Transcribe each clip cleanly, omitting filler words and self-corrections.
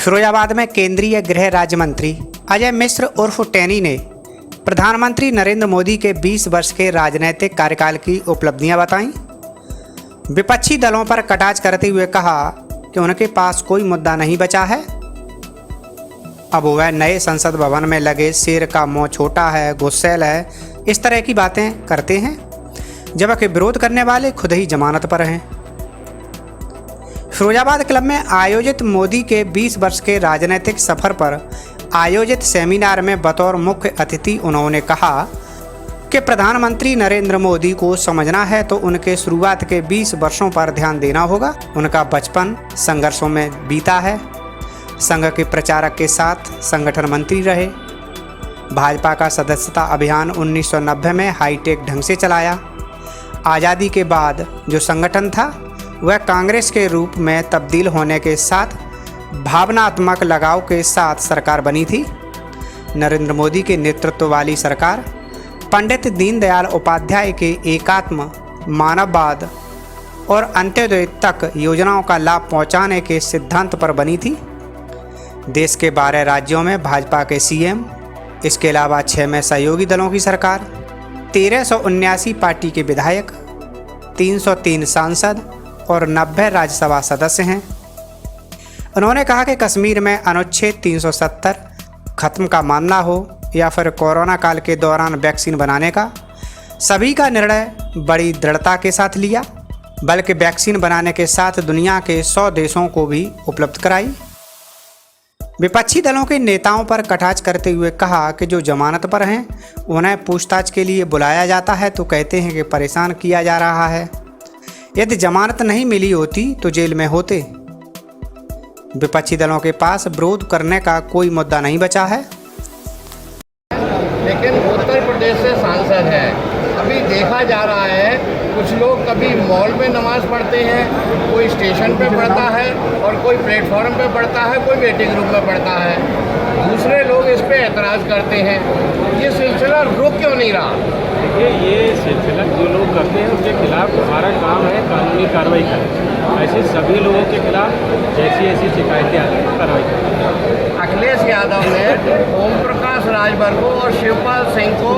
फिरोजाबाद में केंद्रीय गृह राज्य मंत्री अजय मिश्र उर्फ टैनी ने प्रधानमंत्री नरेंद्र मोदी के 20 वर्ष के राजनीतिक कार्यकाल की उपलब्धियां बताईं। विपक्षी दलों पर कटाक्ष करते हुए कहा कि उनके पास कोई मुद्दा नहीं बचा है। अब वह नए संसद भवन में लगे शेर का मुंह छोटा है, गुस्सैल है, इस तरह की बातें करते हैं, जबकि विरोध करने वाले खुद ही जमानत पर हैं। फिरोजाबाद क्लब में आयोजित मोदी के 20 वर्ष के राजनीतिक सफर पर आयोजित सेमिनार में बतौर मुख्य अतिथि उन्होंने कहा कि प्रधानमंत्री नरेंद्र मोदी को समझना है तो उनके शुरुआत के 20 वर्षों पर ध्यान देना होगा। उनका बचपन संघर्षों में बीता है। संघ के प्रचारक के साथ संगठन मंत्री रहे। भाजपा का सदस्यता अभियान 1990 में हाईटेक ढंग से चलाया। आज़ादी के बाद जो संगठन था वह कांग्रेस के रूप में तब्दील होने के साथ भावनात्मक लगाव के साथ सरकार बनी थी। नरेंद्र मोदी के नेतृत्व वाली सरकार पंडित दीनदयाल उपाध्याय के एकात्म मानववाद और अंत्योदय तक योजनाओं का लाभ पहुंचाने के सिद्धांत पर बनी थी। देश के 12 राज्यों में भाजपा के सीएम, इसके अलावा 6 में सहयोगी दलों की सरकार, 1379 पार्टी के विधायक, 303 सांसद और 90 राज्यसभा सदस्य हैं। उन्होंने कहा कि कश्मीर में अनुच्छेद 370 खत्म का मामला हो या फिर कोरोना काल के दौरान वैक्सीन बनाने का, सभी का निर्णय बड़ी दृढ़ता के साथ लिया, बल्कि वैक्सीन बनाने के साथ दुनिया के 100 देशों को भी उपलब्ध कराई। विपक्षी दलों के नेताओं पर कटाक्ष करते हुए कहा कि जो जमानत पर हैं उन्हें पूछताछ के लिए बुलाया जाता है तो कहते हैं कि परेशान किया जा रहा है। यदि जमानत नहीं मिली होती तो जेल में होते। विपक्षी दलों के पास विरोध करने का कोई मुद्दा नहीं बचा है। लेकिन उत्तर प्रदेश से सांसद है। अभी देखा जा रहा है कुछ लोग कभी मॉल में नमाज पढ़ते हैं, कोई स्टेशन पे पढ़ता है और कोई प्लेटफॉर्म पे पढ़ता है, कोई वेटिंग रूम में पढ़ता है। दूसरे लोग इस पे एतराज़ करते हैं। ये सिलसिला रुक क्यों नहीं रहा? देखिए, ये सिलसिला जो लोग करते हैं उनके खिलाफ हमारा काम है कानूनी कार्रवाई करें। ऐसे सभी लोगों के खिलाफ जैसी ऐसी शिकायतें आती हैं कार्रवाई करें। अखिलेश यादव ने ओम प्रकाश राजभर को और शिवपाल सिंह को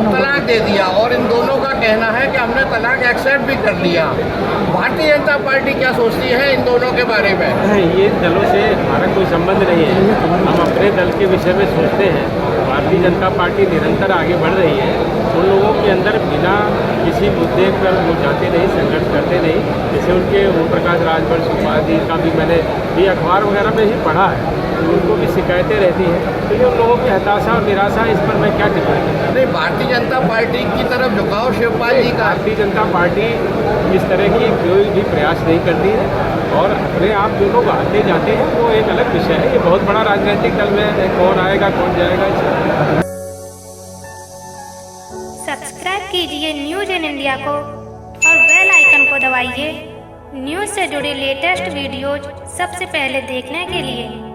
तलाक दे दिया और इन दोनों का कहना है कि हमने तलाक एक्सेप्ट भी कर लिया। भारतीय जनता पार्टी क्या सोचती है इन दोनों के बारे में? ये दलों से हमारा कोई संबंध नहीं है। हम अपने दल के विषय में सोचते हैं। भारतीय जनता पार्टी निरंतर आगे बढ़ रही है। उन लोगों के अंदर बिना किसी मुद्दे पर वो जाते नहीं, संघर्ष करते नहीं। जैसे उनके ओम प्रकाश राजभर सुपादी का भी मैंने भी अखबार वगैरह में ही पढ़ा है, तो उनको भी शिकायतें रहती हैं। तो ये उन लोगों की हताशा और निराशा, इस पर मैं क्या टिप्पणी करूं? नहीं, भारतीय जनता पार्टी की तरफ झुकाव शिवपाल जी का। भारतीय जनता पार्टी इस तरह की कोई भी प्रयास नहीं करती है और अपने आप जो लोग आते जाते हैं वो एक अलग विषय है। ये बहुत बड़ा राजनीतिक दल में कौन आएगा कौन जाएगा। सब्सक्राइब कीजिए न्यूज़ इन इंडिया को और बेल आइकन को दबाइए न्यूज़ से जुड़ी लेटेस्ट वीडियोज सबसे पहले देखने के लिए।